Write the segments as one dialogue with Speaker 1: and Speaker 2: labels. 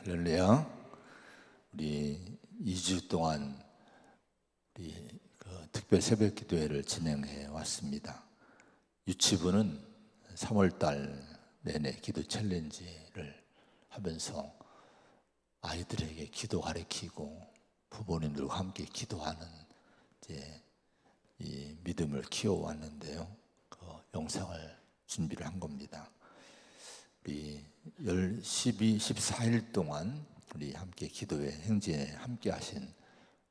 Speaker 1: 할렐루야. 우리 2주 동안 우리 특별 새벽 기도회를 진행해 왔습니다. 유치부는 3월달 내내 기도 챌린지를 하면서 아이들에게 기도 가르치고 부모님들과 함께 기도하는 이 믿음을 키워왔는데요. 그 영상을 준비를 한 겁니다. 우리 14일 동안 우리 함께 기도회 행진에 함께 하신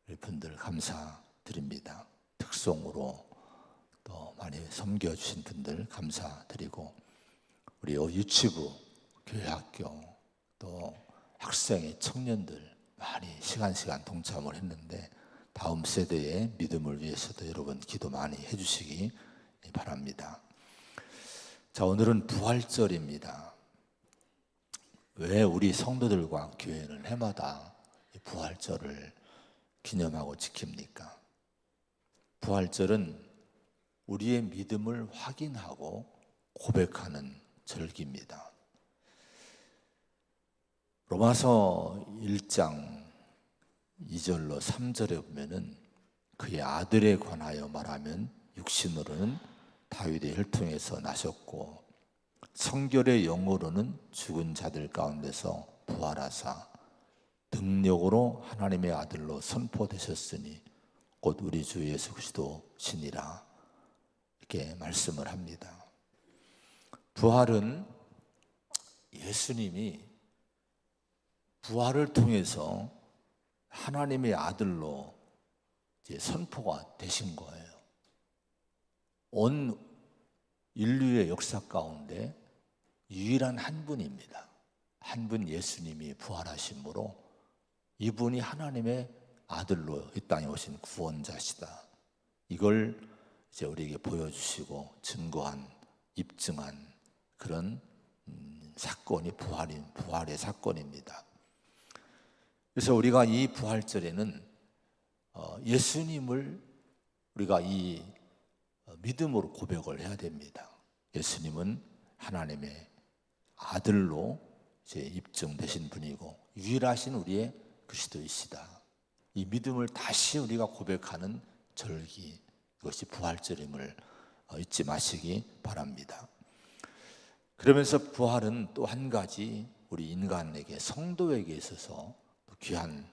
Speaker 1: 우리 분들 감사드립니다. 특송으로 또 많이 섬겨주신 분들 감사드리고, 우리 유치부, 교회학교, 또 학생의 청년들 많이 시간 동참을 했는데, 다음 세대의 믿음을 위해서도 여러분 기도 많이 해주시기 바랍니다. 자, 오늘은 부활절입니다. 왜 우리 성도들과 교회는 해마다 부활절을 기념하고 지킵니까? 부활절은 우리의 믿음을 확인하고 고백하는 절기입니다. 로마서 1장 2절로 3절에 보면은 그의 아들에 관하여 말하면 육신으로는 다윗의 혈통에서 나셨고 성결의 영으로는 죽은 자들 가운데서 부활하사 능력으로 하나님의 아들로 선포되셨으니 곧 우리 주 예수 그리스도시니라, 이렇게 말씀을 합니다. 부활은 예수님이 부활을 통해서 하나님의 아들로 이제 선포가 되신 거예요. 온 인류의 역사 가운데 유일한 한 분입니다. 한 분 예수님이 부활하심으로 이분이 하나님의 아들로 이 땅에 오신 구원자시다. 이걸 이제 우리에게 보여주시고 증거한, 입증한 그런 사건이 부활의 사건입니다. 그래서 우리가 이 부활절에는 예수님을 우리가 이 믿음으로 고백을 해야 됩니다. 예수님은 하나님의 아들로 이제 입증되신 분이고 유일하신 우리의 그리스도이시다. 이 믿음을 다시 우리가 고백하는 절기, 이것이 부활절임을 잊지 마시기 바랍니다. 그러면서 부활은 또 한 가지 우리 인간에게, 성도에게 있어서 귀한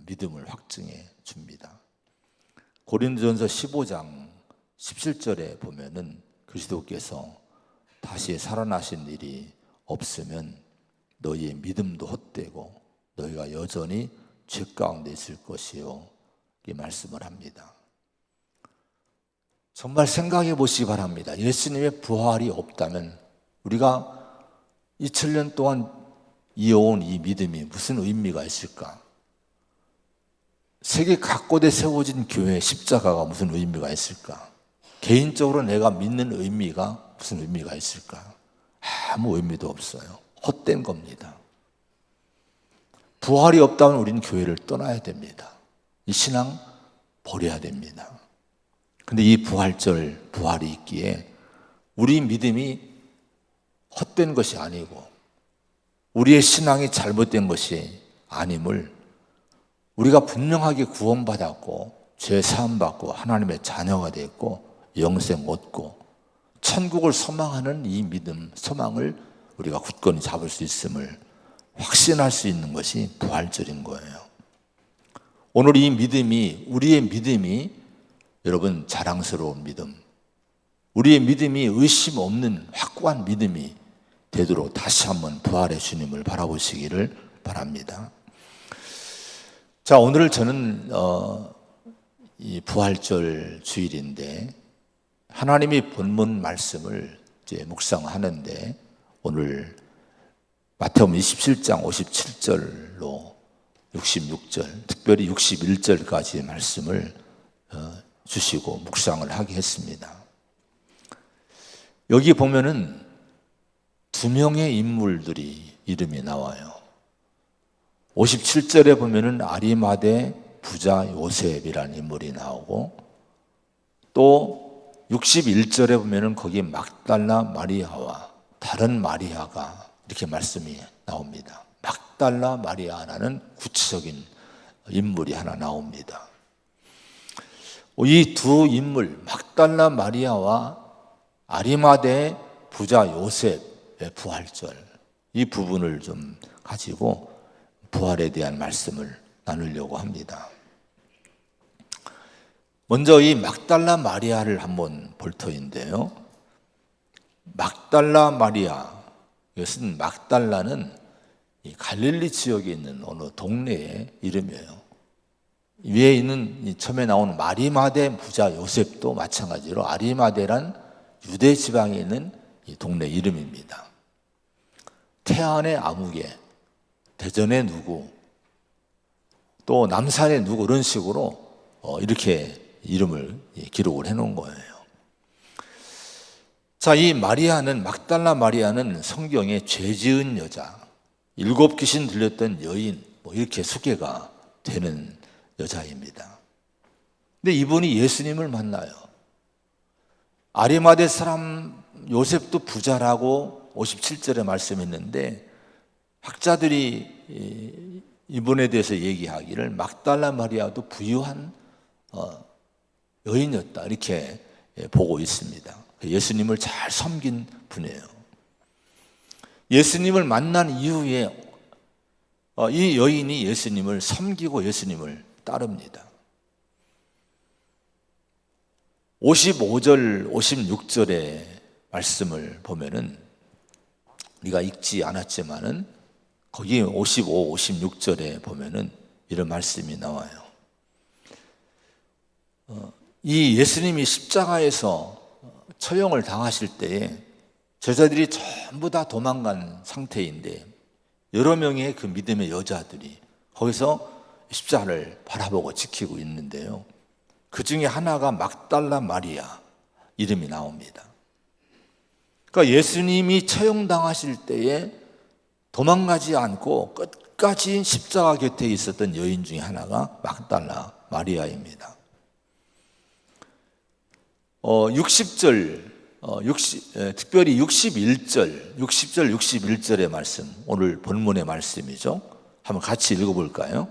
Speaker 1: 믿음을 확증해 줍니다. 고린도전서 15장 17절에 보면은 그리스도께서 다시 살아나신 일이 없으면 너희의 믿음도 헛되고 너희가 여전히 죄 가운데 있을 것이요, 이 말씀을 합니다. 정말 생각해 보시기 바랍니다. 예수님의 부활이 없다면 우리가 2000년 동안 이어온 이 믿음이 무슨 의미가 있을까? 세계 각곳에 세워진 교회 십자가가 무슨 의미가 있을까? 개인적으로 내가 믿는 의미가 무슨 의미가 있을까? 아무 의미도 없어요. 헛된 겁니다. 부활이 없다면 우리는 교회를 떠나야 됩니다. 이 신앙 버려야 됩니다. 근데 이 부활절, 부활이 있기에 우리 믿음이 헛된 것이 아니고 우리의 신앙이 잘못된 것이 아님을 우리가 분명하게 구원받았고 죄 사함받고 하나님의 자녀가 됐고 영생 얻고 천국을 소망하는 이 믿음, 소망을 우리가 굳건히 잡을 수 있음을 확신할 수 있는 것이 부활절인 거예요. 오늘 이 믿음이, 우리의 믿음이 여러분 자랑스러운 믿음, 우리의 믿음이 의심 없는 확고한 믿음이 되도록 다시 한번 부활의 주님을 바라보시기를 바랍니다. 자, 오늘 저는 이 부활절 주일인데 하나님이 본문 말씀을 이제 묵상하는데 오늘 마태복음 27장 57절로 66절, 특별히 61절까지의 말씀을 주시고 묵상을 하게 했습니다. 여기 보면은 두 명의 인물들이 이름이 나와요. 57절에 보면은 아리마대 부자 요셉이라는 인물이 나오고, 또 61절에 보면은 거기 막달라 마리아와 다른 마리아가 이렇게 말씀이 나옵니다. 막달라 마리아라는 구체적인 인물이 하나 나옵니다. 이 두 인물, 막달라 마리아와 아리마대 부자 요셉의 부활절, 이 부분을 좀 가지고 부활에 대한 말씀을 나누려고 합니다. 먼저 이 막달라 마리아를 한번 볼 터인데요. 막달라 마리아, 이것은 막달라는 이 갈릴리 지역에 있는 어느 동네의 이름이에요. 위에 있는 처음에 나온 아리마대 부자 요셉도 마찬가지로 아리마대란 유대 지방에 있는 이 동네 이름입니다. 태안의 아무개, 대전의 누구, 또 남산의 누구, 이런 식으로 이렇게 이름을 기록을 해놓은 거예요. 자, 이 마리아는, 막달라 마리아는 성경에 죄 지은 여자, 7 귀신 들렸던 여인, 이렇게 소개가 되는 여자입니다. 근데 이분이 예수님을 만나요. 아리마대 사람 요셉도 부자라고 57절에 말씀했는데, 학자들이 이분에 대해서 얘기하기를 막달라 마리아도 부유한 여인이었다, 이렇게 보고 있습니다. 예수님을 잘 섬긴 분이에요. 예수님을 만난 이후에 이 여인이 예수님을 섬기고 예수님을 따릅니다. 55절, 56절의 말씀을 보면은 우리가 읽지 않았지만은 거기 55, 56절에 보면은 이런 말씀이 나와요. 이 예수님이 십자가에서 처형을 당하실 때에 제자들이 전부 다 도망간 상태인데 여러 명의 그 믿음의 여자들이 거기서 십자가를 바라보고 지키고 있는데요. 그 중에 하나가 막달라 마리아 이름이 나옵니다. 그러니까 예수님이 처형당하실 때에 도망가지 않고 끝까지 십자가 곁에 있었던 여인 중에 하나가 막달라 마리아입니다. 특별히 60절, 61절의 말씀, 오늘 본문의 말씀이죠. 한번 같이 읽어볼까요?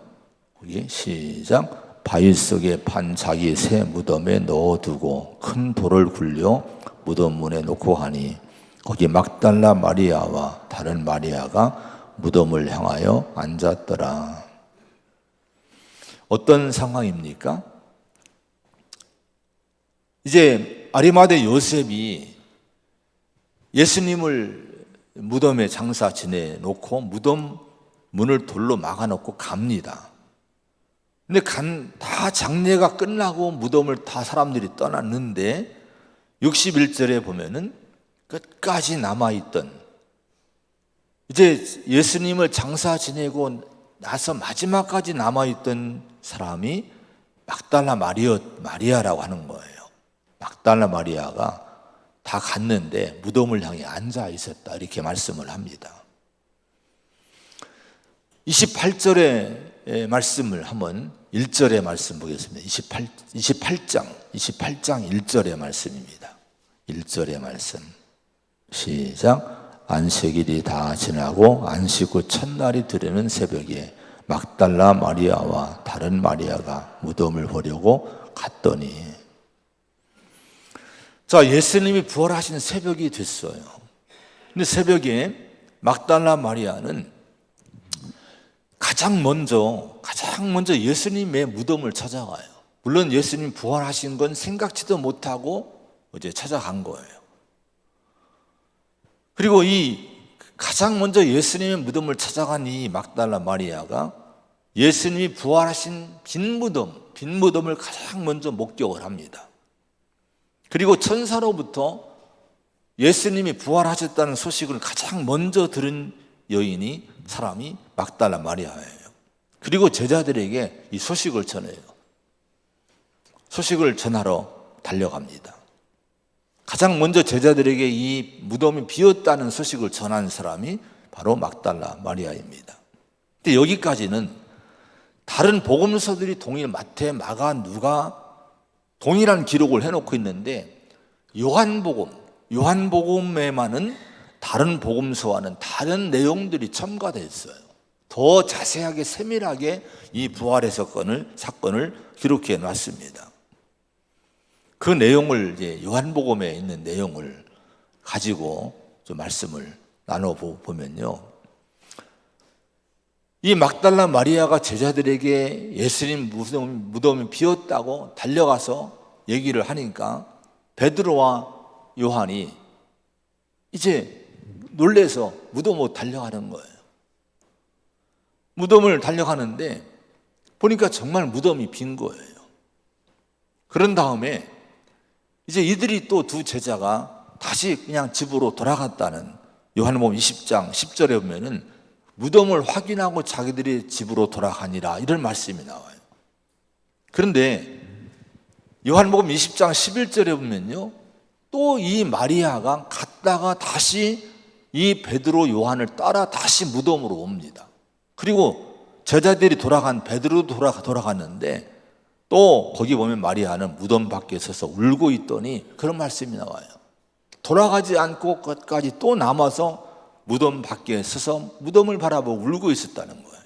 Speaker 1: 거기 시작. 바위 속에 판 자기 새 무덤에 넣어두고 큰 돌을 굴려 무덤 문에 놓고 하니 거기 막달라 마리아와 다른 마리아가 무덤을 향하여 앉았더라. 어떤 상황입니까? 이제 아리마대 요셉이 예수님을 무덤에 장사 지내놓고 무덤 문을 돌로 막아놓고 갑니다. 근데 다 장례가 끝나고 무덤을 다 사람들이 떠났는데 61절에 보면은 끝까지 남아있던, 이제 예수님을 장사 지내고 나서 마지막까지 남아있던 사람이 막달라 마리아라고 하는 거예요. 막달라 마리아가 다 갔는데 무덤을 향해 앉아 있었다, 이렇게 말씀을 합니다. 28절의 말씀을 한번 1절의 말씀 보겠습니다. 28장 1절의 말씀입니다. 1절의 말씀 시작. 안식일이 다 지나고 안식 후 첫날이 되려는 새벽에 막달라 마리아와 다른 마리아가 무덤을 보려고 갔더니, 자, 예수님이 부활하신 새벽이 됐어요. 근데 새벽에 막달라 마리아는 가장 먼저 예수님의 무덤을 찾아가요. 물론 예수님 부활하신 건 생각지도 못하고 어제 찾아간 거예요. 그리고 이 가장 먼저 예수님의 무덤을 찾아간 이 막달라 마리아가 예수님이 부활하신 빈 무덤을 가장 먼저 목격을 합니다. 그리고 천사로부터 예수님이 부활하셨다는 소식을 가장 먼저 들은 사람이 막달라 마리아예요. 그리고 제자들에게 이 소식을 전해요. 소식을 전하러 달려갑니다. 가장 먼저 제자들에게 이 무덤이 비었다는 소식을 전한 사람이 바로 막달라 마리아입니다. 근데 여기까지는 다른 복음서들이 동일, 마태, 마가, 누가 동일한 기록을 해놓고 있는데 요한복음에만은 다른 복음서와는 다른 내용들이 첨가되어 있어요. 더 자세하게 세밀하게 이 부활의 사건을 기록해 놨습니다. 그 내용을 이제 요한복음에 있는 내용을 가지고 좀 말씀을 나눠보면요, 이 막달라 마리아가 제자들에게 예수님 무덤이 비었다고 달려가서 얘기를 하니까 베드로와 요한이 이제 놀래서 무덤으로 달려가는 거예요. 무덤을 달려가는데 보니까 정말 무덤이 빈 거예요. 그런 다음에 이제 이들이 또 두 제자가 다시 그냥 집으로 돌아갔다는, 요한복음 20장 10절에 보면은 무덤을 확인하고 자기들이 집으로 돌아가니라, 이런 말씀이 나와요. 그런데 요한복음 20장 11절에 보면요, 또 이 마리아가 갔다가 다시 이 베드로 요한을 따라 다시 무덤으로 옵니다. 그리고 제자들이 돌아간 베드로도 돌아갔는데 또 거기 보면 마리아는 무덤 밖에 서서 울고 있더니 그런 말씀이 나와요. 돌아가지 않고 끝까지 또 남아서 무덤 밖에 서서 무덤을 바라보고 울고 있었다는 거예요.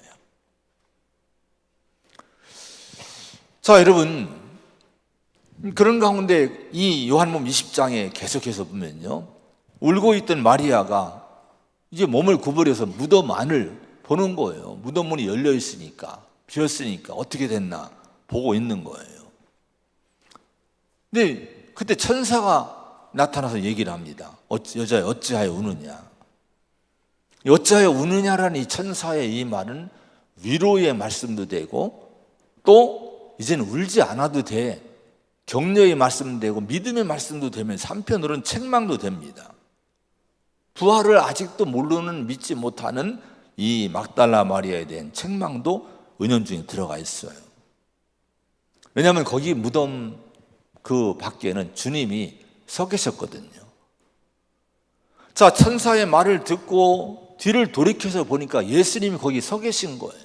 Speaker 1: 자, 여러분, 그런 가운데 이 요한복음 20장에 계속해서 보면요, 울고 있던 마리아가 이제 몸을 구부려서 무덤 안을 보는 거예요. 무덤 문이 열려 있으니까, 비었으니까 어떻게 됐나 보고 있는 거예요. 근데 그때 천사가 나타나서 얘기를 합니다. 여자여, 어찌하여 우느냐. 어찌하여 우느냐라는 이 천사의 이 말은 위로의 말씀도 되고, 또 이제는 울지 않아도 돼, 격려의 말씀도 되고, 믿음의 말씀도 되면서 한편으로는 책망도 됩니다. 부활을 아직도 모르는, 믿지 못하는 이 막달라 마리아에 대한 책망도 은연중에 들어가 있어요. 왜냐하면 거기 무덤 그 밖에는 주님이 서 계셨거든요. 자, 천사의 말을 듣고 뒤를 돌이켜서 보니까 예수님이 거기 서 계신 거예요.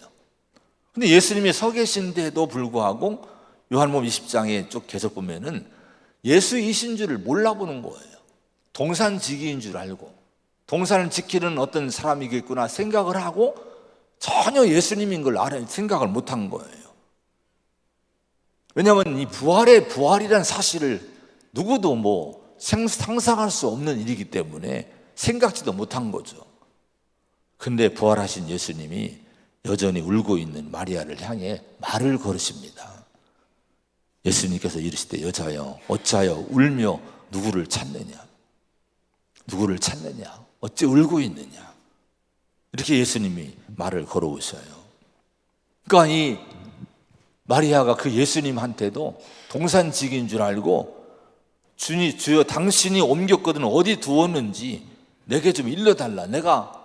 Speaker 1: 근데 예수님이 서 계신데도 불구하고 요한복음 20장에 쭉 계속 보면은 예수이신 줄을 몰라보는 거예요. 동산지기인 줄 알고, 동산을 지키는 어떤 사람이겠구나 생각을 하고 전혀 예수님인 걸 생각을 못한 거예요. 왜냐하면 이 부활이라는 사실을 누구도 상상할 수 없는 일이기 때문에 생각지도 못한 거죠. 근데 부활하신 예수님이 여전히 울고 있는 마리아를 향해 말을 걸으십니다. 예수님께서 이르시되 여자여, 어찌하여 울며 누구를 찾느냐. 누구를 찾느냐. 어찌 울고 있느냐. 이렇게 예수님이 말을 걸어오셔요. 그러니까 이 마리아가 그 예수님한테도 동산지기인 줄 알고, 주여 당신이 옮겼거든 어디 두었는지 내게 좀 일러달라, 내가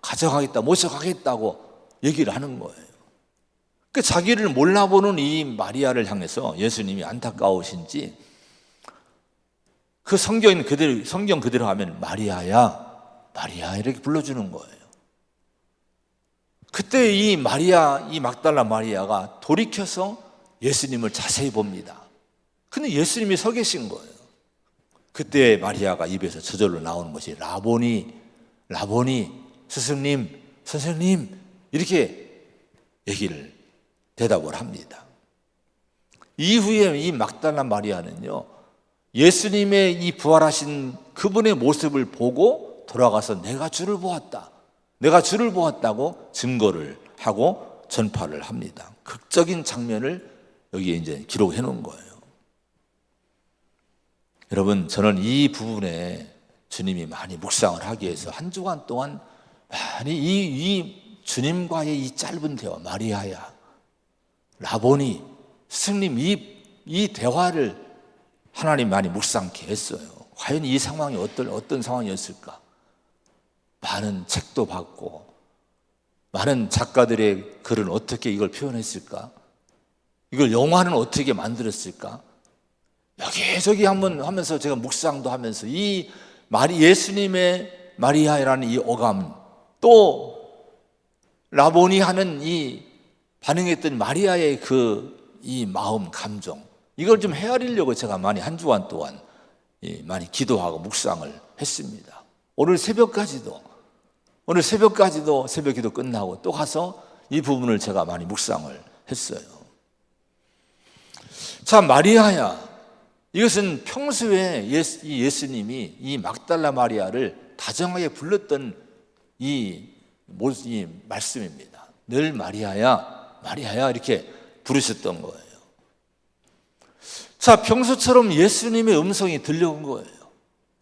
Speaker 1: 가져가겠다, 모셔가겠다고 얘기를 하는 거예요. 그 자기를 몰라보는 이 마리아를 향해서 예수님이 안타까우신지 그 성경 그대로 하면 마리아야, 마리아 이렇게 불러주는 거예요. 그때 이 막달라 마리아가 돌이켜서 예수님을 자세히 봅니다. 근데 예수님이 서 계신 거예요. 그때 마리아가 입에서 저절로 나오는 것이 라보니, 스승님, 선생님, 이렇게 대답을 합니다. 이후에 이 막달라 마리아는요, 예수님의 이 부활하신 그분의 모습을 보고 돌아가서 내가 주를 보았다고 증거를 하고 전파를 합니다. 극적인 장면을 여기에 이제 기록해 놓은 거예요. 여러분, 저는 이 부분에 주님이 많이 묵상을 하기 위해서 한 주간 동안 많이 이 주님과의 이 짧은 대화, 마리아야, 라보니, 스승님, 이 대화를 하나님 많이 묵상케 했어요. 과연 이 상황이 어떤 상황이었을까? 많은 책도 봤고, 많은 작가들의 글은 어떻게 이걸 표현했을까? 이걸 영화는 어떻게 만들었을까? 여기저기 한번 하면서 제가 묵상도 하면서 이 예수님의 마리아라는 이 어감, 또 라보니 하는 이 반응했던 마리아의 이 마음, 감정, 이걸 좀 헤아리려고 제가 많이 한 주간 동안 많이 기도하고 묵상을 했습니다. 오늘 새벽까지도 새벽 기도 끝나고 또 가서 이 부분을 제가 많이 묵상을 했어요. 자, 마리아야, 이것은 평소에 예수님이 이 막달라 마리아를 다정하게 불렀던 이 말씀입니다. 늘 마리아야, 마리아야 이렇게 부르셨던 거예요. 자, 평소처럼 예수님의 음성이 들려온 거예요.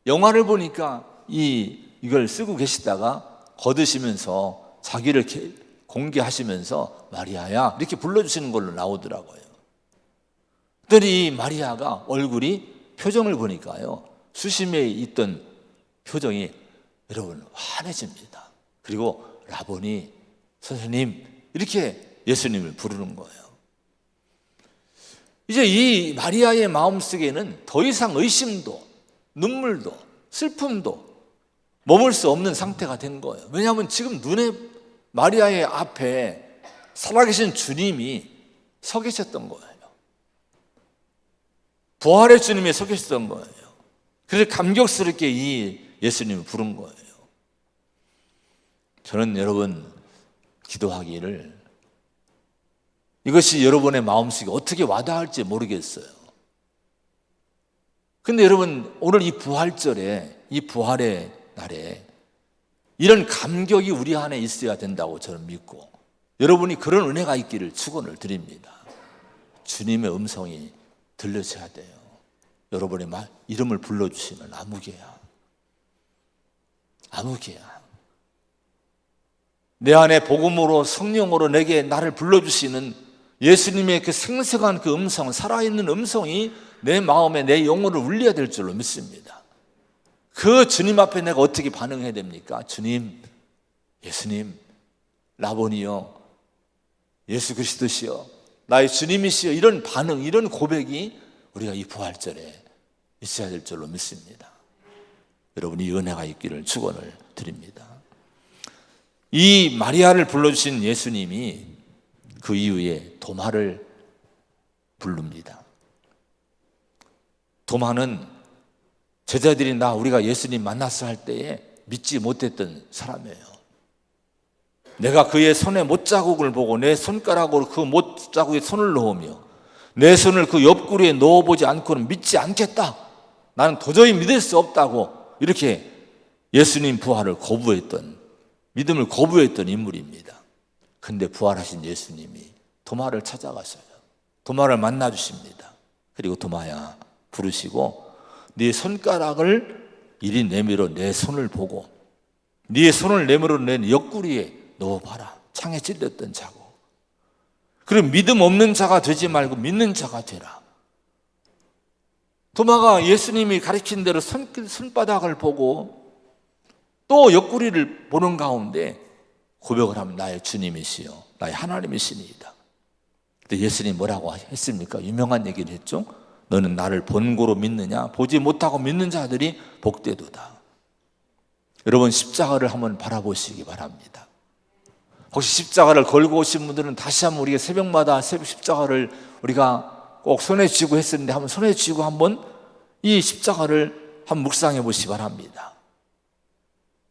Speaker 1: 영화를 보니까 이걸 쓰고 계시다가 거두시면서 자기를 공개하시면서 마리아야 이렇게 불러주시는 걸로 나오더라고요. 그랬더니 이 마리아가 표정을 보니까요, 수심에 있던 표정이 여러분 환해집니다. 그리고 라보니, 선생님 이렇게 예수님을 부르는 거예요. 이제 이 마리아의 마음속에는 더 이상 의심도 눈물도 슬픔도 머물 수 없는 상태가 된 거예요. 왜냐하면 지금 눈에 마리아의 앞에 살아계신 주님이 서 계셨던 거예요. 부활의 주님이 서 계셨던 거예요. 그래서 감격스럽게 이 예수님을 부른 거예요. 저는 여러분 기도하기를 이것이 여러분의 마음속에 어떻게 와닿을지 모르겠어요. 근데 여러분 오늘 이 부활절에, 이 부활의 날에 이런 감격이 우리 안에 있어야 된다고 저는 믿고, 여러분이 그런 은혜가 있기를 축원을 드립니다. 주님의 음성이 들려져야 돼요. 여러분의 이름을 불러주시는 아무개야, 아무개야. 내 안에 복음으로 성령으로 내게 나를 불러주시는 예수님의 그 생생한 그 음성, 살아있는 음성이 내 마음에 내 영혼을 울려야 될 줄로 믿습니다. 그 주님 앞에 내가 어떻게 반응해야 됩니까? 주님, 예수님, 라보니요, 예수 그리스도시여, 나의 주님이시여, 이런 반응, 이런 고백이 우리가 이 부활절에 있어야 될 줄로 믿습니다. 여러분이 은혜가 있기를 축원을 드립니다. 이 마리아를 불러주신 예수님이 그 이후에 도마를 부릅니다. 도마는 제자들이 우리가 예수님 만났어 할 때에 믿지 못했던 사람이에요. 내가 그의 손에 못자국을 보고 내 손가락으로 그 못자국에 손을 넣으며 내 손을 그 옆구리에 넣어보지 않고는 믿지 않겠다. 나는 도저히 믿을 수 없다고 이렇게 예수님 부활을 거부했던, 믿음을 거부했던 인물입니다. 근데 부활하신 예수님이 도마를 찾아가셔요. 도마를 만나 주십니다. 그리고 도마야 부르시고 네 손가락을 이리 내밀어 내 손을 보고 네 손을 내밀어 내 옆구리에 넣어봐라. 창에 찔렸던 자고. 그리고 믿음 없는 자가 되지 말고 믿는 자가 되라. 도마가 예수님이 가르친 대로 손바닥을 보고 또 옆구리를 보는 가운데 고백을 하면 나의 주님이시여 나의 하나님이시니이다. 근데 예수님이 뭐라고 했습니까? 유명한 얘기를 했죠. 너는 나를 본고로 믿느냐? 보지 못하고 믿는 자들이 복되도다. 여러분 십자가를 한번 바라보시기 바랍니다. 혹시 십자가를 걸고 오신 분들은 다시 한번 우리가 새벽마다 새벽 십자가를 우리가 꼭 손에 쥐고 했었는데 한번 손에 쥐고 한번 이 십자가를 한번 묵상해 보시기 바랍니다.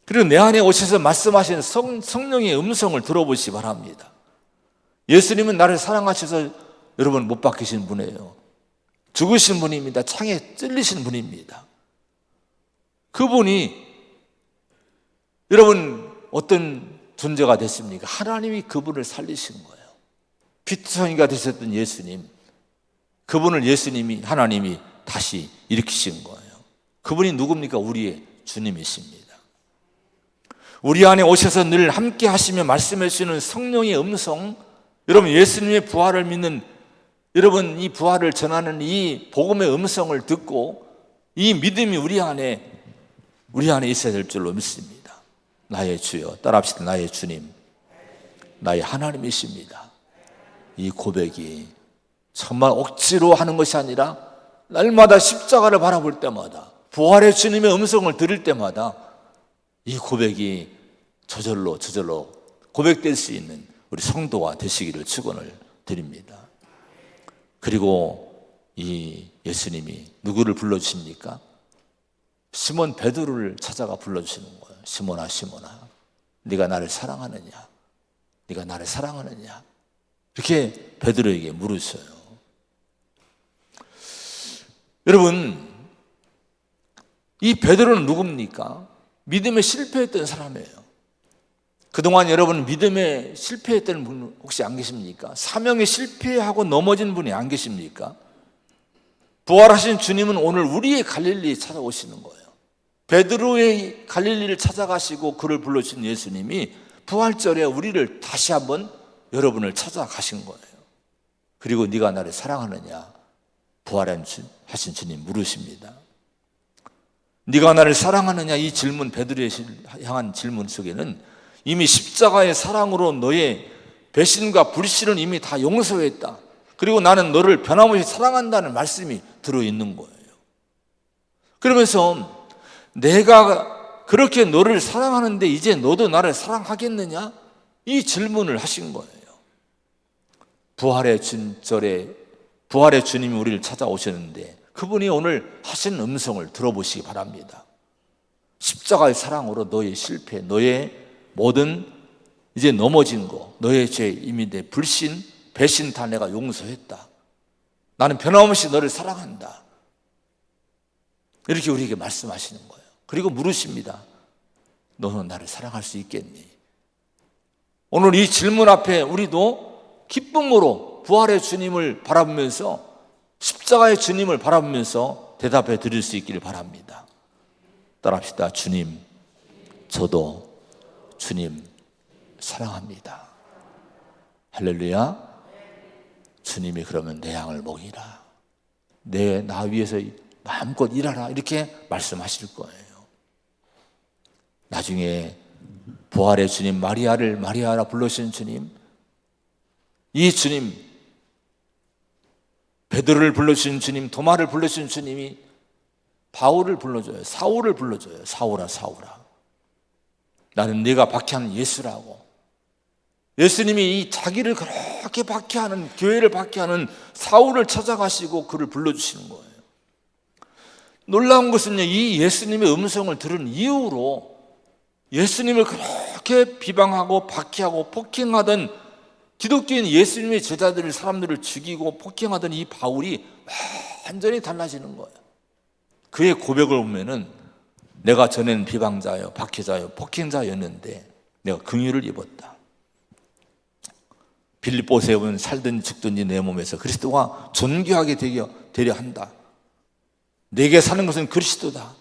Speaker 1: 그리고 내 안에 오셔서 말씀하시는 성령의 음성을 들어보시기 바랍니다. 예수님은 나를 사랑하셔서 여러분 못 박히신 분이에요. 죽으신 분입니다. 창에 찔리신 분입니다. 그분이 여러분 어떤 존재가 됐습니까? 하나님이 그분을 살리신 거예요. 피투성이가 되셨던 예수님, 그분을 하나님이 다시 일으키신 거예요. 그분이 누굽니까? 우리의 주님이십니다. 우리 안에 오셔서 늘 함께 하시며 말씀해 주시는 성령의 음성, 여러분 예수님의 부활을 믿는 여러분 이 부활을 전하는 이 복음의 음성을 듣고 이 믿음이 우리 안에 있어야 될 줄로 믿습니다. 나의 주여, 따라합시다. 나의 주님, 나의 하나님이십니다. 이 고백이 정말 억지로 하는 것이 아니라 날마다 십자가를 바라볼 때마다 부활의 주님의 음성을 들을 때마다 이 고백이 저절로 고백될 수 있는 우리 성도가 되시기를 축원을 드립니다. 그리고 이 예수님이 누구를 불러주십니까? 시몬 베드로를 찾아가 불러주시는 거예요. 시몬아, 시몬아, 네가 나를 사랑하느냐? 네가 나를 사랑하느냐? 이렇게 베드로에게 물으셔요. 여러분, 이 베드로는 누굽니까? 믿음에 실패했던 사람이에요. 그동안 여러분 믿음에 실패했던 분 혹시 안 계십니까? 사명에 실패하고 넘어진 분이 안 계십니까? 부활하신 주님은 오늘 우리의 갈릴리에 찾아오시는 거예요. 베드로의 갈릴리를 찾아가시고 그를 불러주신 예수님이 부활절에 우리를 다시 한번 여러분을 찾아가신 거예요. 그리고 네가 나를 사랑하느냐? 부활하신 주님 물으십니다. 네가 나를 사랑하느냐? 이 질문, 베드로에 향한 질문 속에는 이미 십자가의 사랑으로 너의 배신과 불신을 이미 다 용서했다. 그리고 나는 너를 변함없이 사랑한다는 말씀이 들어있는 거예요. 그러면서 내가 그렇게 너를 사랑하는데 이제 너도 나를 사랑하겠느냐? 이 질문을 하신 거예요. 부활의 주님이 우리를 찾아오셨는데 그분이 오늘 하신 음성을 들어보시기 바랍니다. 십자가의 사랑으로 너의 실패, 너의 모든 이제 넘어진 거, 너의 죄, 이미 내 불신, 배신 다 내가 용서했다. 나는 변함없이 너를 사랑한다. 이렇게 우리에게 말씀하시는 거예요. 그리고 물으십니다. 너는 나를 사랑할 수 있겠니? 오늘 이 질문 앞에 우리도 기쁨으로 부활의 주님을 바라보면서, 십자가의 주님을 바라보면서 대답해 드릴 수 있기를 바랍니다. 따라합시다. 주님, 저도 주님 사랑합니다. 할렐루야. 주님이 그러면 내 양을 먹이라, 나 위해서 마음껏 일하라, 이렇게 말씀하실 거예요. 나중에 부활의 주님, 마리아라 불러주신 주님, 이 주님, 베드로를 불러주신 주님, 도마를 불러주신 주님이 바울을 불러줘요. 사울을 불러줘요. 사울아, 나는 네가 박해하는 예수라고. 예수님이 이 자기를 그렇게 박해하는, 교회를 박해하는 사울을 찾아가시고 그를 불러주시는 거예요. 놀라운 것은요, 이 예수님의 음성을 들은 이후로 예수님을 그렇게 비방하고 박해하고 폭행하던 기독교인 예수님의 제자들을, 사람들을 죽이고 폭행하던 이 바울이 완전히 달라지는 거예요. 그의 고백을 보면은 내가 전에는 비방자요, 박해자요, 폭행자였는데 내가 긍휼을 입었다. 빌립보서에 보면 살든 죽든지 내 몸에서 그리스도가 존귀하게 되려 한다. 내게 사는 것은 그리스도다.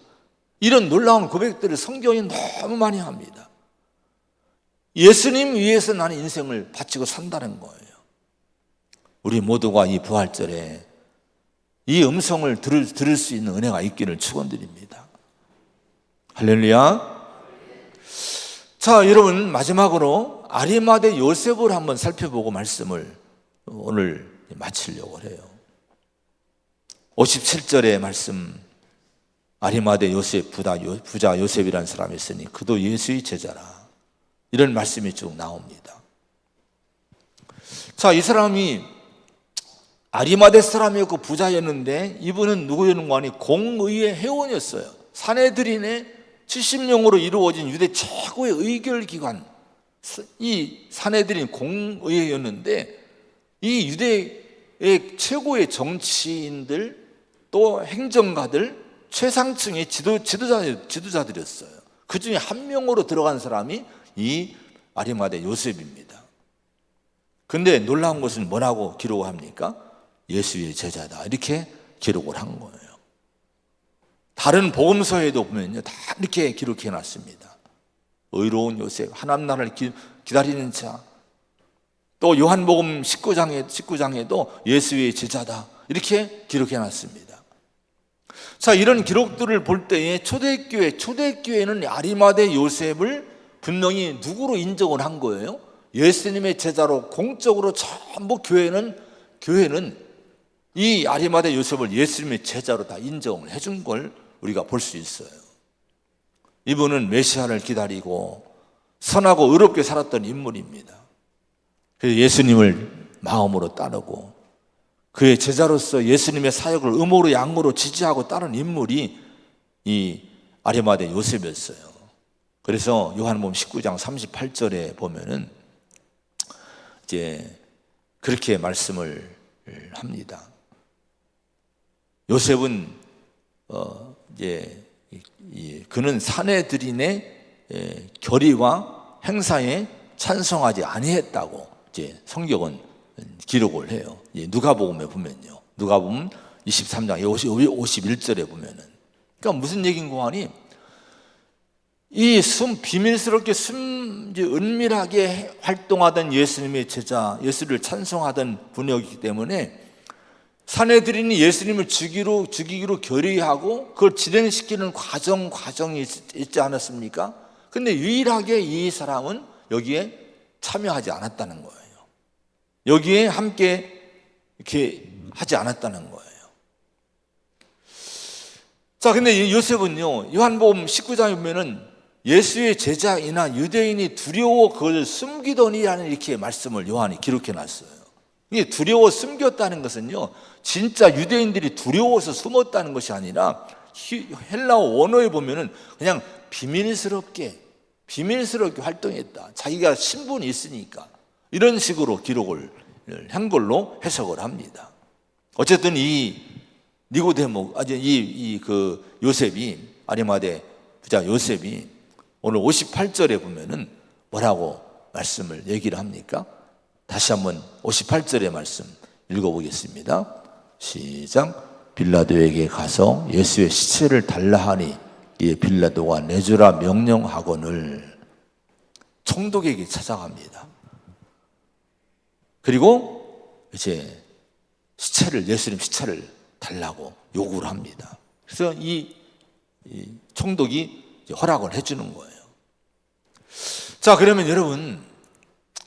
Speaker 1: 이런 놀라운 고백들을 성경이 너무 많이 합니다. 예수님 위해서 나는 인생을 바치고 산다는 거예요. 우리 모두가 이 부활절에 이 음성을 들을 수 있는 은혜가 있기를 축원드립니다. 할렐루야. 자, 여러분, 마지막으로 아리마대 요셉을 한번 살펴보고 말씀을 오늘 마치려고 해요. 57절의 말씀, 아리마대 요셉, 부자 요셉이라는 사람이 있으니 그도 예수의 제자라, 이런 말씀이 쭉 나옵니다. 자, 이 사람이 아리마대 사람이었고 부자였는데 이분은 누구였는가 하니 공의회 회원이었어요. 사내들인의 70명으로 이루어진 유대 최고의 의결기관, 이 사내들인 공의회였는데 이 유대의 최고의 정치인들, 또 행정가들, 최상층의 지도자들이었어요. 그 중에 한 명으로 들어간 사람이 이 아리마대 요셉입니다. 근데 놀라운 것은 뭐라고 기록을 합니까? 예수의 제자다, 이렇게 기록을 한 거예요. 다른 복음서에도 보면요, 다 이렇게 기록해 놨습니다. 의로운 요셉, 하나님 나라를 기다리는 자. 또 요한복음 19장에도 예수의 제자다, 이렇게 기록해 놨습니다. 자, 이런 기록들을 볼 때에 초대교회는 아리마대 요셉을 분명히 누구로 인정을 한 거예요? 예수님의 제자로 공적으로 전부 교회는 이 아리마대 요셉을 예수님의 제자로 다 인정을 해준 걸 우리가 볼 수 있어요. 이분은 메시아를 기다리고 선하고 의롭게 살았던 인물입니다. 그래서 예수님을 마음으로 따르고 그의 제자로서 예수님의 사역을 음으로 양으로 지지하고 따른 인물이 이 아리마대 요셉이었어요. 그래서 요한복음 19장 38절에 보면은 이제 그렇게 말씀을 합니다. 요셉은 이제 그는 사내들인의 결의와 행사에 찬성하지 아니했다고 이제 성경은 기록을 해요. 누가복음에 보면요. 누가복음 23장 51절에 보면은, 그러니까 무슨 얘기인가 하니, 비밀스럽게 은밀하게 활동하던 예수님의 제자, 예수를 찬송하던 분이었기 때문에 사내들인이 예수님을 죽이기로 결의하고 그걸 진행시키는 과정이 있지 않았습니까? 근데 유일하게 이 사람은 여기에 참여하지 않았다는 거예요. 여기에 함께 이렇게 하지 않았다는 거예요. 자, 근데 요셉은요, 요한복음 19장에 보면은 예수의 제자이나 유대인이 두려워 그것을 숨기더니라는 이렇게 말씀을 요한이 기록해 놨어요. 이게 두려워 숨겼다는 것은요, 진짜 유대인들이 두려워서 숨었다는 것이 아니라 헬라어 원어에 보면은 그냥 비밀스럽게 활동했다. 자기가 신분이 있으니까 이런 식으로 기록을 한 걸로 해석을 합니다. 어쨌든 이 니고데모, 그 요셉이, 아리마대 부자 요셉이 오늘 58절에 보면은 뭐라고 말씀을 얘기를 합니까? 다시 한번 58절의 말씀 읽어보겠습니다. 시작. 빌라도에게 가서 예수의 시체를 달라 하니 이에 빌라도가 내주라 명령하거늘. 총독에게 찾아갑니다. 그리고 이제 예수님 시체를 달라고 요구를 합니다. 그래서 이 총독이 허락을 해주는 거예요. 자, 그러면 여러분,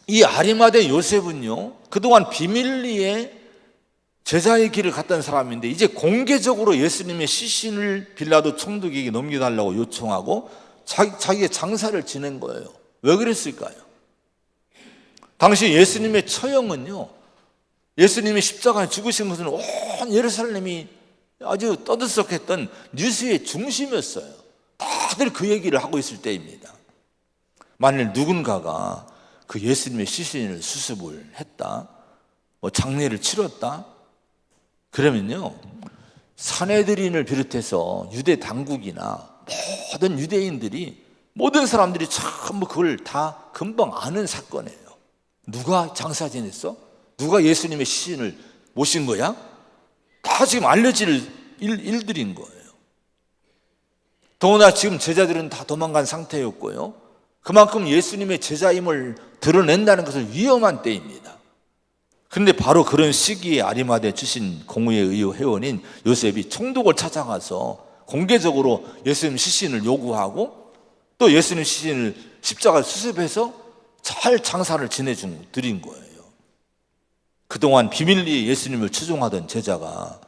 Speaker 1: 이 아리마대 요셉은요, 그동안 비밀리에 제자의 길을 갔던 사람인데 이제 공개적으로 예수님의 시신을 빌라도 총독에게 넘겨달라고 요청하고 자기의 장사를 지낸 거예요. 왜 그랬을까요? 당시 예수님의 처형은요, 예수님이 십자가에 죽으신 것은 온 예루살렘이 아주 떠들썩했던 뉴스의 중심이었어요. 다들 그 얘기를 하고 있을 때입니다. 만일 누군가가 그 예수님의 시신을 수습을 했다, 장례를 치렀다, 그러면요, 사내들인을 비롯해서 유대 당국이나 모든 유대인들이, 모든 사람들이 전부 그걸 다 금방 아는 사건이에요. 누가 장사 지냈어? 누가 예수님의 시신을 모신 거야? 다 지금 알려질 일들인 거예요. 더구나 지금 제자들은 다 도망간 상태였고요, 그만큼 예수님의 제자임을 드러낸다는 것은 위험한 때입니다. 그런데 바로 그런 시기에 아리마대 출신 공의회 회원인 요셉이 총독을 찾아가서 공개적으로 예수님 시신을 요구하고 또 예수님 시신을 십자가에 수습해서 잘 장사를 지내드린 거예요. 그동안 비밀리에 예수님을 추종하던 제자가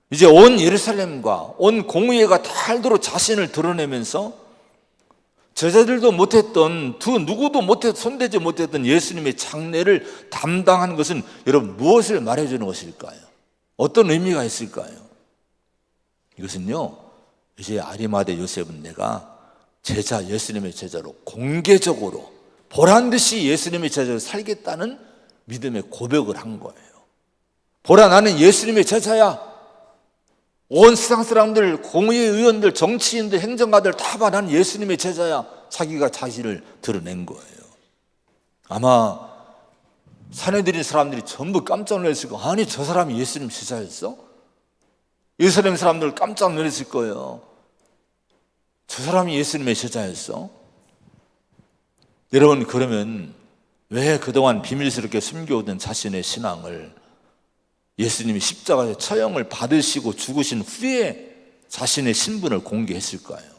Speaker 1: 이제 온 예루살렘과 온 공의회가 달도록 자신을 드러내면서 제자들도 못했던, 누구도 손대지 못했던 예수님의 장례를 담당한 것은 여러분 무엇을 말해주는 것일까요? 어떤 의미가 있을까요? 이것은요, 이제 아리마대 요셉은 내가 예수님의 제자로 공개적으로 보란듯이 예수님의 제자로 살겠다는 믿음의 고백을 한 거예요. 보라, 나는 예수님의 제자야. 온 세상 사람들, 공의회 의원들, 정치인들, 행정가들 다 봐, 난 예수님의 제자야. 자기가 자신을 드러낸 거예요. 아마 사내들인 사람들이 전부 깜짝 놀랐을 거예요. 아니, 저 사람이 예수님 제자였어? 예루살렘 사람들 깜짝 놀랐을 거예요. 저 사람이 예수님의 제자였어? 여러분, 그러면 왜 그동안 비밀스럽게 숨겨오던 자신의 신앙을 예수님이 십자가에 처형을 받으시고 죽으신 후에 자신의 신분을 공개했을까요?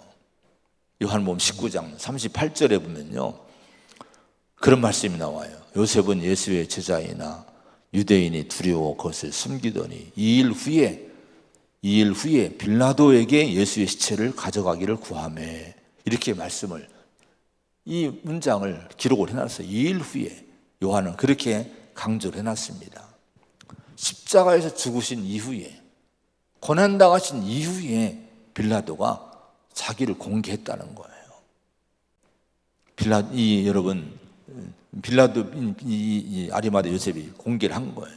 Speaker 1: 요한복음 19장 38절에 보면요, 그런 말씀이 나와요. 요셉은 예수의 제자이나 유대인이 두려워 그것을 숨기더니 2일 후에 빌라도에게 예수의 시체를 가져가기를 구하매. 이렇게 이 문장을 기록을 해놨어요. 2일 후에. 요한은 그렇게 강조를 해놨습니다. 십자가에서 죽으신 이후에, 고난당하신 이후에 빌라도가 자기를 공개했다는 거예요. 여러분, 빌라도 이 아리마대 요셉이 공개를 한 거예요.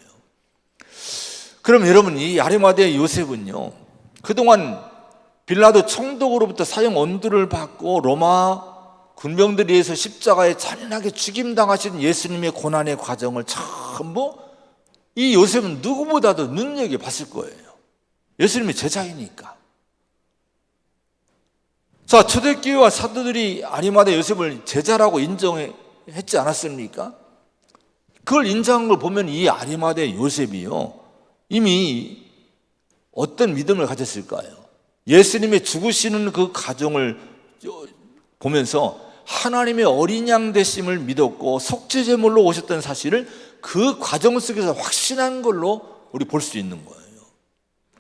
Speaker 1: 그럼 여러분, 이 아리마대 요셉은요, 그동안 빌라도 총독으로부터 사형 언도를 받고 로마 군병들에 의해서 십자가에 잔인하게 죽임당하신 예수님의 고난의 과정을 전부 이 요셉은 누구보다도 눈여겨봤을 거예요. 예수님의 제자이니까. 자, 초대교회와 사도들이 아리마대 요셉을 제자라고 인정했지 않았습니까? 그걸 인정한 걸 보면 이 아리마대 요셉이요, 이미 어떤 믿음을 가졌을까요? 예수님의 죽으시는 그 과정을 보면서 하나님의 어린 양 되심을 믿었고 속죄제물로 오셨던 사실을 그 과정 속에서 확신한 걸로 우리 볼 수 있는 거예요.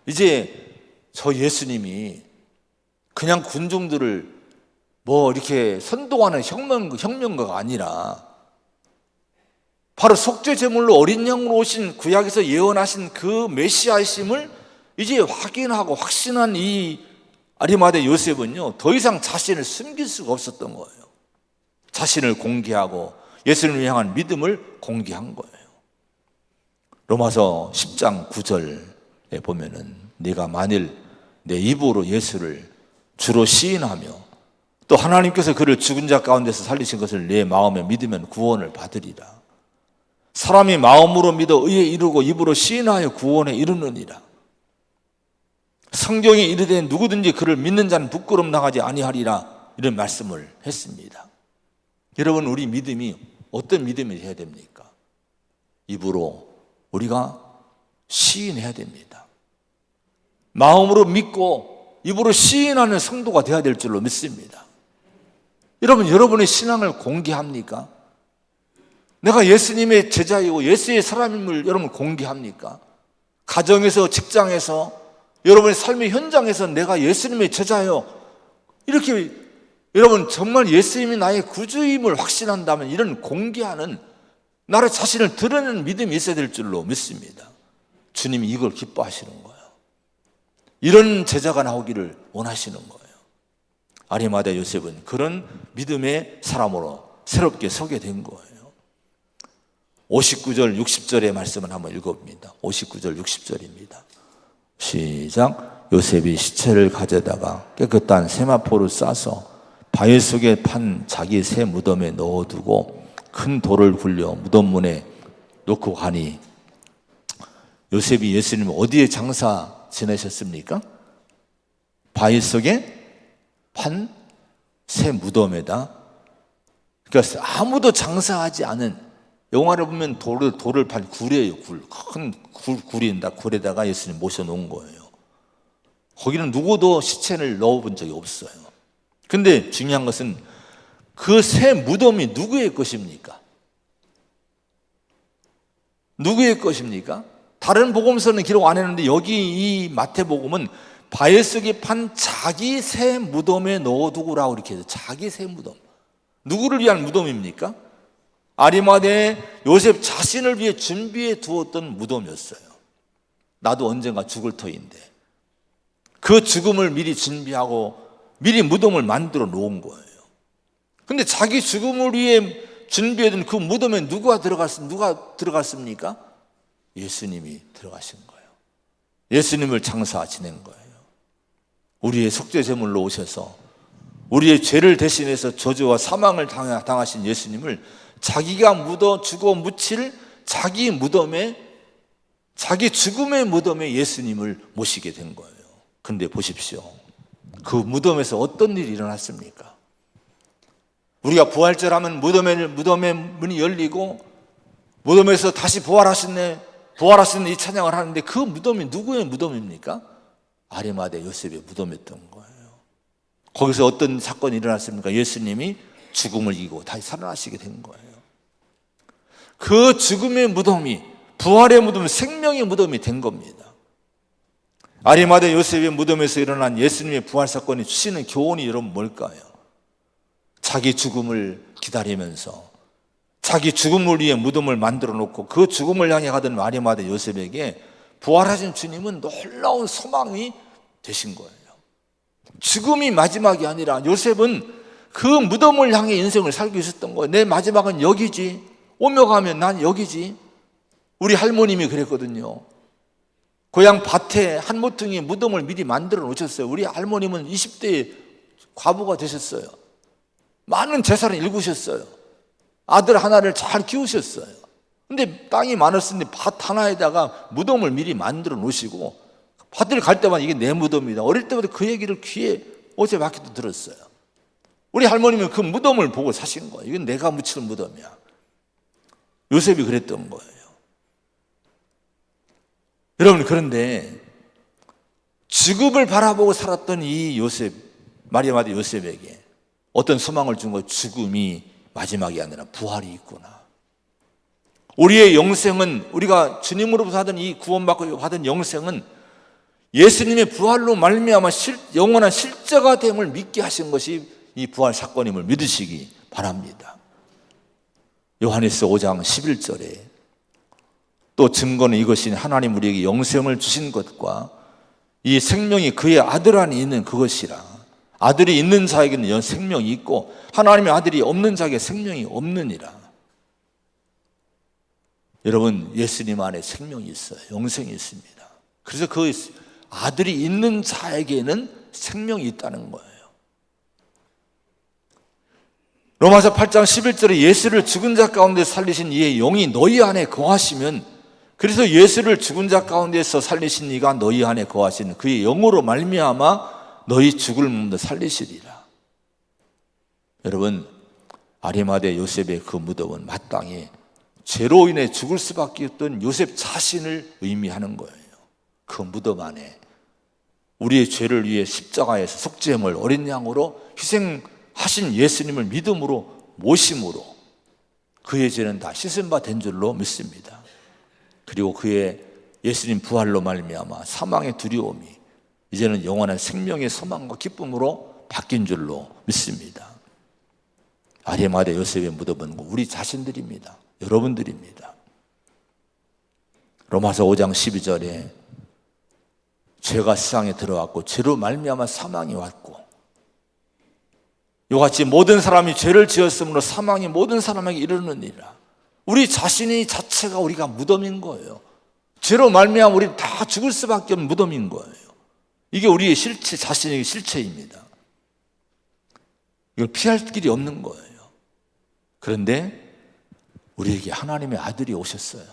Speaker 1: 이제 저 예수님이 그냥 군중들을 뭐 이렇게 선동하는 혁명가가 아니라 바로 속죄제물로 어린 양으로 오신 구약에서 예언하신 그 메시아이심을 이제 확인하고 확신한 이 아리마대 요셉은요, 더 이상 자신을 숨길 수가 없었던 거예요. 자신을 공개하고 예수님을 향한 믿음을 공개한 거예요. 로마서 10장 9절에 보면은 네가 만일 내 입으로 예수를 주로 시인하며 또 하나님께서 그를 죽은 자 가운데서 살리신 것을 내 마음에 믿으면 구원을 받으리라. 사람이 마음으로 믿어 의에 이르고 입으로 시인하여 구원에 이르느니라. 성경에 이르되 누구든지 그를 믿는 자는 부끄럼 당하지 아니하리라, 이런 말씀을 했습니다. 여러분, 우리 믿음이 어떤 믿음이 해야 됩니까? 입으로 우리가 시인해야 됩니다. 마음으로 믿고 입으로 시인하는 성도가 되어야 될 줄로 믿습니다. 여러분, 여러분의 신앙을 공개합니까? 내가 예수님의 제자이고 예수의 사람임을 여러분 공개합니까? 가정에서, 직장에서, 여러분의 삶의 현장에서 내가 예수님의 제자요, 이렇게 여러분 정말 예수님이 나의 구주임을 확신한다면 이런 공개하는, 나를 자신을 드러내는 믿음이 있어야 될 줄로 믿습니다. 주님이 이걸 기뻐하시는 거예요. 이런 제자가 나오기를 원하시는 거예요. 아리마대 요셉은 그런 믿음의 사람으로 새롭게 서게 된 거예요. 59절 60절의 말씀을 한번 읽어봅니다. 59절 60절입니다. 시작. 요셉이 시체를 가져다가 깨끗한 세마포를 싸서 바위 속에 판 자기 새 무덤에 넣어두고 큰 돌을 굴려 무덤 문에 놓고 가니, 요셉이 예수님 어디에 장사 지내셨습니까? 바위 속에 판 새 무덤에다. 그러니까 아무도 장사하지 않은, 영화를 보면 돌을 판 굴이에요. 큰 굴에다가 예수님 모셔놓은 거예요. 거기는 누구도 시체를 넣어본 적이 없어요. 근데 중요한 것은 그 새 무덤이 누구의 것입니까? 누구의 것입니까? 다른 복음서는 기록 안 했는데 여기 이 마태복음은 바위 속에 판 자기 새 무덤에 넣어두고라고 이렇게 해서, 자기 새 무덤. 누구를 위한 무덤입니까? 아리마대 요셉 자신을 위해 준비해 두었던 무덤이었어요. 나도 언젠가 죽을 터인데 그 죽음을 미리 준비하고 미리 무덤을 만들어 놓은 거예요. 근데 자기 죽음을 위해 준비해둔 그 무덤에 누가 들어갔습니까? 예수님이 들어가신 거예요. 예수님을 장사 지낸 거예요. 우리의 속죄제물로 오셔서 우리의 죄를 대신해서 저주와 사망을 당하신 예수님을 자기가 묻어 죽어 묻힐 자기 무덤에, 자기 죽음의 무덤에 예수님을 모시게 된 거예요. 근데 보십시오. 그 무덤에서 어떤 일이 일어났습니까? 우리가 부활절 하면 무덤의 문이 열리고 무덤에서 다시 부활하시는 이 찬양을 하는데, 그 무덤이 누구의 무덤입니까? 아리마대 요셉의 무덤이었던 거예요. 거기서 어떤 사건이 일어났습니까? 예수님이 죽음을 이기고 다시 살아나시게 된 거예요. 그 죽음의 무덤이 부활의 무덤, 생명의 무덤이 된 겁니다. 아리마대 요셉의 무덤에서 일어난 예수님의 부활 사건이 주시는 교훈이 여러분 뭘까요? 자기 죽음을 기다리면서 자기 죽음을 위해 무덤을 만들어 놓고 그 죽음을 향해 가던 아리마대 요셉에게 부활하신 주님은 놀라운 소망이 되신 거예요. 죽음이 마지막이 아니라 요셉은 그 무덤을 향해 인생을 살고 있었던 거예요. 내 마지막은 여기지. 오며 가면 난 여기지. 우리 할머님이 그랬거든요. 고향 밭에 한 모퉁이 무덤을 미리 만들어 놓으셨어요. 우리 할머님은 20대에 과부가 되셨어요. 많은 재산을 일구셨어요. 아들 하나를 잘 키우셨어요. 근데 땅이 많았으니 밭 하나에다가 무덤을 미리 만들어 놓으시고 밭을 갈 때만 이게 내 무덤이다. 어릴 때부터 그 얘기를 귀에 어제밖에도 들었어요. 우리 할머님은 그 무덤을 보고 사신 거예요. 이건 내가 묻힐 무덤이야. 요셉이 그랬던 거예요. 여러분, 그런데 죽음을 바라보고 살았던 이 요셉, 마리아 마다 요셉에게 어떤 소망을 준 거예요. 죽음이 마지막이 아니라 부활이 있구나. 우리의 영생은, 우리가 주님으로부터 받은 이 구원받고 받은 영생은 예수님의 부활로 말미암아 영원한 실제가 됨을 믿게 하신 것이 이 부활 사건임을 믿으시기 바랍니다. 요한일서 5장 11절에 또 증거는 이것이 하나님 우리에게 영생을 주신 것과 이 생명이 그의 아들 안에 있는 그것이라. 아들이 있는 자에게는 생명이 있고 하나님의 아들이 없는 자에게 생명이 없느니라. 여러분, 예수님 안에 생명이 있어요. 영생이 있습니다. 그래서 그 아들이 있는 자에게는 생명이 있다는 거예요. 로마서 8장 11절에 예수를 죽은 자 가운데 살리신 이의 영이 너희 안에 거하시면, 그래서 예수를 죽은 자 가운데서 살리신 이가 너희 안에 거하시는 그의 영으로 말미암아 너희 죽을 몸도 살리시리라. 여러분, 아리마대 요셉의 그 무덤은 마땅히 죄로 인해 죽을 수밖에 없던 요셉 자신을 의미하는 거예요. 그 무덤 안에 우리의 죄를 위해 십자가에서 속죄물 어린 양으로 희생하신 예수님을 믿음으로 모심으로 그의 죄는 다 씻은 바 된 줄로 믿습니다. 그리고 그의 예수님 부활로 말미암아 사망의 두려움이 이제는 영원한 생명의 소망과 기쁨으로 바뀐 줄로 믿습니다. 아리마대 요셉의 무덤은 우리 자신들입니다. 여러분들입니다. 로마서 5장 12절에 죄가 세상에 들어왔고 죄로 말미암아 사망이 왔고 이같이 모든 사람이 죄를 지었으므로 사망이 모든 사람에게 이르느니라. 우리 자신이 자체가 우리가 무덤인 거예요. 죄로 말미암아 우리 다 죽을 수밖에 없는 무덤인 거예요. 이게 우리의 실체, 자신의 실체입니다. 이걸 피할 길이 없는 거예요. 그런데 우리에게 하나님의 아들이 오셨어요.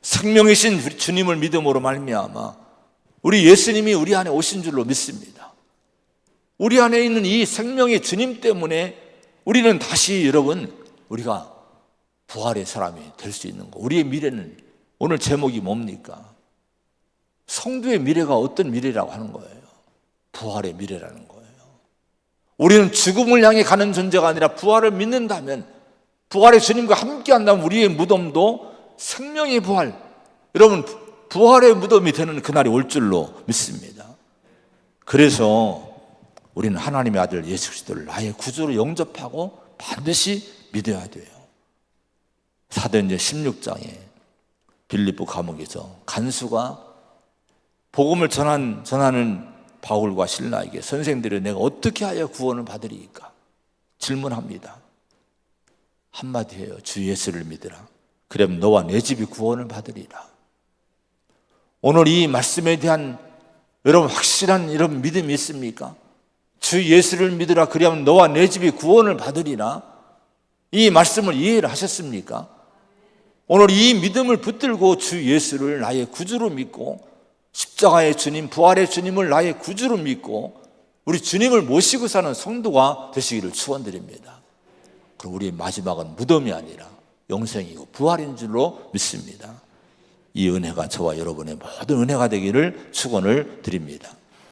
Speaker 1: 생명이신 주님을 믿음으로 말미암아 우리 예수님이 우리 안에 오신 줄로 믿습니다. 우리 안에 있는 이 생명의 주님 때문에 우리는 다시 여러분 우리가 부활의 사람이 될 수 있는 거. 우리의 미래는 오늘 제목이 뭡니까? 성도의 미래가 어떤 미래라고 하는 거예요? 부활의 미래라는 거예요. 우리는 죽음을 향해 가는 존재가 아니라 부활을 믿는다면, 부활의 주님과 함께 한다면 우리의 무덤도 생명의 부활, 여러분 부활의 무덤이 되는 그날이 올 줄로 믿습니다. 그래서 우리는 하나님의 아들 예수 그리스도를 나의 구주로 영접하고 반드시 믿어야 돼요. 사도행전 16장에 빌립보 감옥에서 간수가 복음을 전하는 바울과 실라에게 선생들이 내가 어떻게 하여 구원을 받으리까 질문합니다. 한마디 해요. 주 예수를 믿으라. 그럼 너와 내 집이 구원을 받으리라. 오늘 이 말씀에 대한 여러분 확실한 이런 믿음이 있습니까? 주 예수를 믿으라. 그리하면 너와 내 집이 구원을 받으리라. 이 말씀을 이해를 하셨습니까? 오늘 이 믿음을 붙들고 주 예수를 나의 구주로 믿고 십자가의 주님, 부활의 주님을 나의 구주로 믿고 우리 주님을 모시고 사는 성도가 되시기를 축원드립니다. 그럼 우리의 마지막은 무덤이 아니라 영생이고 부활인 줄로 믿습니다. 이 은혜가 저와 여러분의 모든 은혜가 되기를 축원을 드립니다.